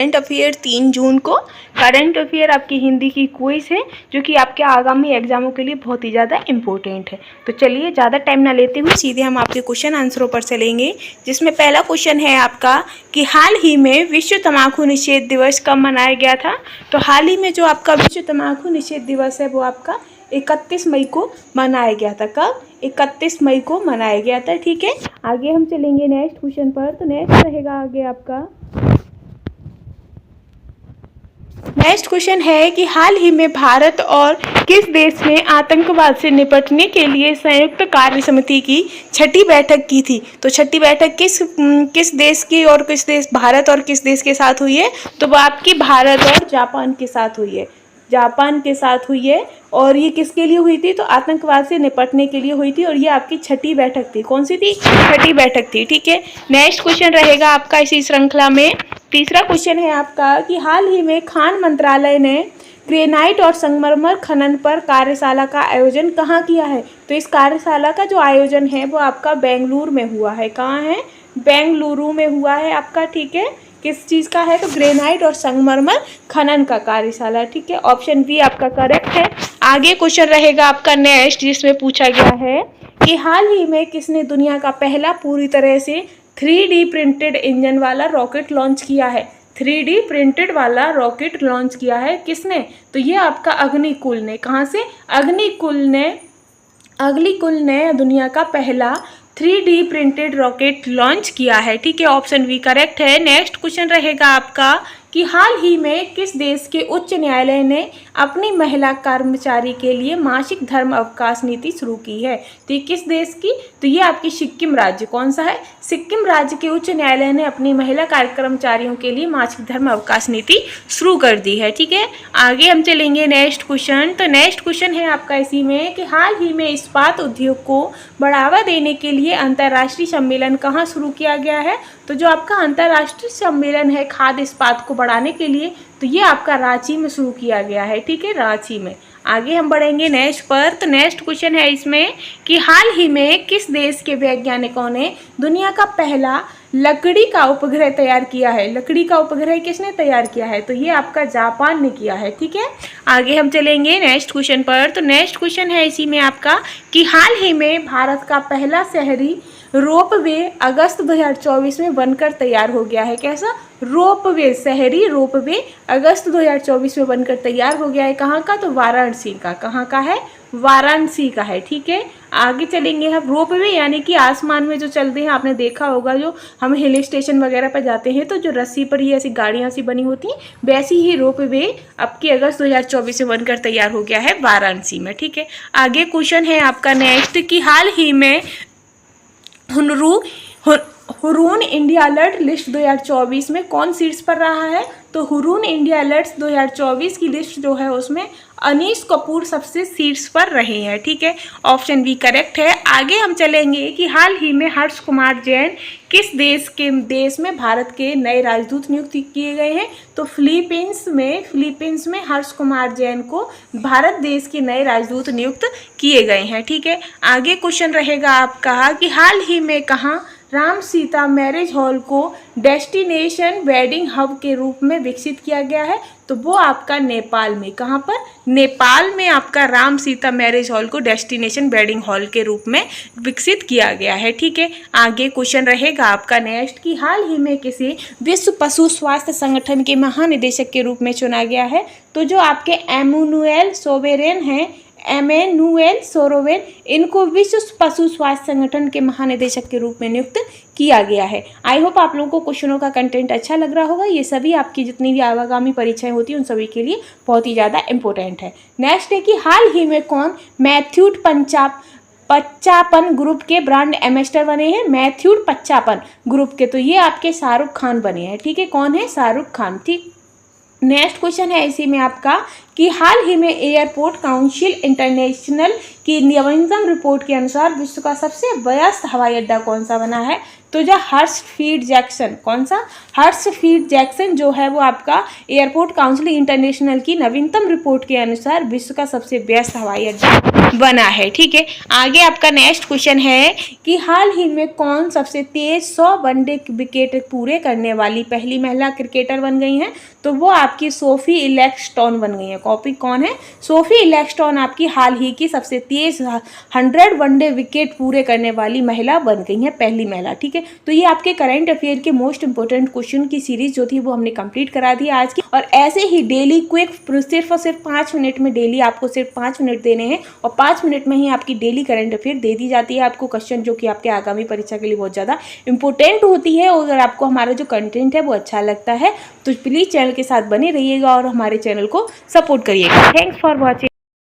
Current affair 3 जून को current affair आपकी हिंदी की क्विज है जो कि आपके आगामी एग्जामों के लिए बहुत ही ज़्यादा इम्पोर्टेंट है। तो चलिए ज़्यादा टाइम ना लेते हुए सीधे हम आपके क्वेश्चन आंसरों पर चलेंगे, जिसमें पहला क्वेश्चन है आपका कि हाल ही में विश्व तम्बाकू निषेध दिवस कब मनाया गया था। तो हाल ही में जो आपका विश्व तम्बाकू निषेध दिवस है वो आपका 31 मई को मनाया गया था। कब? 31 मई को मनाया गया था। ठीक है, आगे हम चलेंगे नेक्स्ट क्वेश्चन पर। तो नेक्स्ट रहेगा आगे आपका नेक्स्ट क्वेश्चन है कि हाल ही में भारत और किस देश ने आतंकवाद से निपटने के लिए संयुक्त कार्य समिति की छठी बैठक की थी। तो छठी बैठक किस देश की और किस देश भारत और किस देश के साथ हुई है। तो वो आपकी भारत और जापान के साथ हुई है। जापान के साथ हुई है और ये किसके लिए हुई थी। तो आतंकवाद से निपटने के लिए हुई थी और ये आपकी छठी बैठक थी। कौन सी थी? छठी बैठक थी। ठीक है, नेक्स्ट क्वेश्चन रहेगा आपका इसी श्रृंखला में। तीसरा क्वेश्चन है आपका कि हाल ही में खान मंत्रालय ने ग्रेनाइट और संगमरमर खनन पर कार्यशाला का आयोजन कहाँ किया है। तो इस कार्यशाला का जो आयोजन है वो आपका बेंगलुरु में हुआ है। कहाँ है? बेंगलुरु में हुआ है आपका। ठीक है, किस चीज़ का है? तो ग्रेनाइट और संगमरमर खनन का कार्यशाला। ठीक है, ऑप्शन बी आपका करेक्ट है। आगे क्वेश्चन रहेगा आपका नेक्स्ट, जिसमें पूछा गया है कि हाल ही में किसने दुनिया का पहला पूरी तरह से 3D प्रिंटेड इंजन वाला रॉकेट लॉन्च किया है। 3D प्रिंटेड वाला रॉकेट लॉन्च किया है किसने? तो ये आपका अग्निकुल ने। कहाँ से? अग्निकुल ने दुनिया का पहला 3D प्रिंटेड रॉकेट लॉन्च किया है। ठीक है, ऑप्शन बी करेक्ट है। नेक्स्ट क्वेश्चन रहेगा आपका कि हाल ही में किस देश के उच्च न्यायालय ने अपनी महिला कर्मचारी के लिए मासिक धर्म अवकाश नीति शुरू की है। तो ये किस देश की? तो ये आपकी सिक्किम राज्य। कौन सा है? सिक्किम राज्य के उच्च न्यायालय ने अपनी महिला कर्मचारियों के लिए मासिक धर्म अवकाश नीति शुरू कर दी है। ठीक है, आगे हम चलेंगे नेक्स्ट क्वेश्चन। तो नेक्स्ट क्वेश्चन है आपका इसी में कि हाल ही में इस्पात उद्योग को बढ़ावा देने के लिए अंतर्राष्ट्रीय सम्मेलन कहाँ शुरू किया गया है। तो जो आपका अंतर्राष्ट्रीय सम्मेलन है खाद्य इस्पात को बढ़ाने के लिए, तो ये आपका रांची में शुरू किया गया है। ठीक है, रांची में। आगे हम बढ़ेंगे नेक्स्ट पर। तो नेक्स्ट क्वेश्चन है इसमें कि हाल ही में किस देश के वैज्ञानिकों ने दुनिया का पहला लकड़ी का उपग्रह तैयार किया है। लकड़ी का उपग्रह किसने तैयार किया है? तो ये आपका जापान ने किया है। ठीक है, आगे हम चलेंगे नेक्स्ट क्वेश्चन पर। तो नेक्स्ट क्वेश्चन है इसी में आपका कि हाल ही में भारत का पहला शहरी रोपवे अगस्त 2024 में बनकर तैयार हो गया है। कैसा? रोपवे, शहरी रोपवे अगस्त 2024 में बनकर तैयार हो गया है। कहाँ का? तो वाराणसी का। कहाँ का है? वाराणसी का है। ठीक है, आगे चलेंगे हम। रोपवे यानी कि आसमान में जो चलते हैं, आपने देखा होगा जो हम हिल स्टेशन वगैरह पर जाते हैं तो जो रस्सी पर ही ऐसी गाड़ियाँ सी बनी होती हैं, वैसी ही रोपवे आपके अगस्त 2024 में बनकर तैयार हो गया है वाराणसी में। ठीक है, आगे क्वेश्चन है आपका नेक्स्ट कि हाल ही में हुरून इंडिया अलर्ट लिस्ट 2024 में कौन शीर्ष पर रहा है। तो हुरून इंडिया अलर्ट 2024 की लिस्ट जो है उसमें अनीश कपूर सबसे शीर्ष पर रहे हैं। ठीक है, ऑप्शन बी करेक्ट है। आगे हम चलेंगे कि हाल ही में हर्ष कुमार जैन किस देश में भारत के नए राजदूत नियुक्त किए गए हैं। तो फिलीपींस में हर्ष कुमार जैन को भारत देश के नए राजदूत नियुक्त किए गए हैं। ठीक है, आगे क्वेश्चन रहेगा आपका कि हाल ही में कहाँ राम सीता मैरिज हॉल को डेस्टिनेशन वेडिंग हब के रूप में विकसित किया गया है। तो वो आपका नेपाल में। कहाँ पर? नेपाल में आपका राम सीता मैरिज हॉल को डेस्टिनेशन वेडिंग हॉल के रूप में विकसित किया गया है। ठीक है, आगे क्वेश्चन रहेगा आपका नेक्स्ट कि हाल ही में किसी विश्व पशु स्वास्थ्य संगठन के महानिदेशक के रूप में चुना गया है। तो जो आपके एमैनुएल सोरेन इनको विश्व पशु स्वास्थ्य संगठन के महानिदेशक के रूप में नियुक्त किया गया है। आई होप आप लोगों को क्वेश्चनों का कंटेंट अच्छा लग रहा होगा। ये सभी आपकी जितनी भी आगामी परीक्षाएं होती हैं उन सभी के लिए बहुत ही ज़्यादा इंपॉर्टेंट है। नेक्स्ट है कि हाल ही में कौन मैथ्यूड पच्चापन ग्रुप के ब्रांड एम्बेसडर बने हैं। मैथ्यूड पच्चापन ग्रुप के, तो ये आपके शाहरुख खान बने हैं। ठीक है, कौन है? शाहरुख खान। ठीक, नेक्स्ट क्वेश्चन है इसी में आपका कि हाल ही में एयरपोर्ट काउंसिल इंटरनेशनल की नवीनतम रिपोर्ट के अनुसार विश्व का सबसे व्यस्त हवाई अड्डा कौन सा बना है? तो जो हर्ट्सफील्ड जैक्सन, कौन सा? हर्ट्सफील्ड जैक्सन जो है वो आपका एयरपोर्ट काउंसिल इंटरनेशनल की नवीनतम रिपोर्ट के अनुसार विश्व का सबसे व्यस्त हवाई अड्डा बना है। ठीक है, आगे आपका नेक्स्ट क्वेश्चन है कि हाल ही में कौन सबसे तेज 100 वनडे विकेट पूरे करने वाली पहली महिला क्रिकेटर बन गई हैं? तो वो आपकी सोफी इलेक्सटॉन बन गई है। कॉपी कौन है? सोफी इलेक्सटॉन आपकी हाल ही की सबसे तेज 100 वनडे विकेट पूरे करने वाली महिला बन गई है, पहली महिला। ठीक है, तो ये आपके करंट अफेयर के मोस्ट इंपोर्टेंट क्वेश्चन की सीरीज जो थी वो हमने कंप्लीट करा दी आज की। और ऐसे ही डेली क्विक सिर्फ और सिर्फ 5 मिनट में, डेली आपको सिर्फ 5 मिनट देने हैं और 5 मिनट में ही आपकी डेली करंट अफेयर दे दी जाती है आपको क्वेश्चन, जो कि आपके आगामी परीक्षा के लिए बहुत ज़्यादा इंपॉर्टेंट होती है। और अगर आपको हमारा जो कंटेंट है वो अच्छा लगता है तो प्लीज़ चैनल के साथ बने रहिएगा और हमारे चैनल को सपोर्ट करिएगा। Thanks for watching.